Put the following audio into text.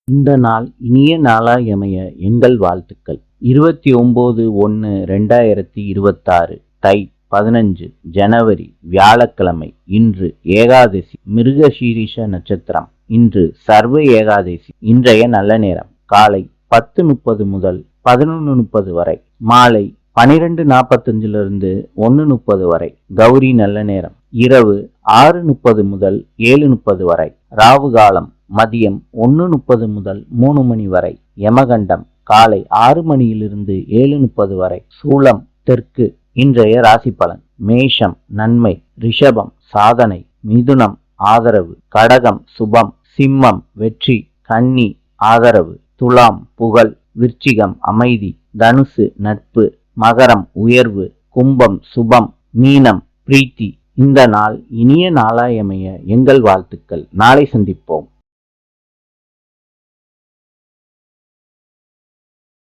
இந்த நாள் இனிய நாளாய் அமைய எங்கள் வாழ்த்துக்கள். 29/1/2026 தை 15 ஜனவரி வியாழக்கிழமை. இன்று ஏகாதசி, மிருகசீரிஷ நட்சத்திரம். இன்று சர்வ ஏகாதசி. இன்றைய நல்ல நேரம் காலை 10:30 முதல் 11:30 வரை, மாலை 12:45 1:30 வரை. கௌரி நல்ல நேரம் இரவு 6:30 முதல் 7:30 வரை. ராவு காலம் மதியம் 1:30 முதல் 3 மணி வரை. யமகண்டம் காலை 6 மணியிலிருந்து 7:30 வரை. சூலம் தெற்கு. இன்றைய ராசி பலன்: மேஷம் நன்மை, ரிஷபம் சாதனை, மிதுனம் ஆதரவு, கடகம் சுபம், சிம்மம் வெற்றி, கன்னி ஆதரவு, துலாம் புகழ், விருச்சிகம் அமைதி, தனுசு நட்பு, மகரம் உயர்வு, கும்பம் சுபம், மீனம் பிரீத்தி. இந்த நாள் இனிய நாளாய் அமைய எங்கள் வாழ்த்துக்கள். நாளை சந்திப்போம்.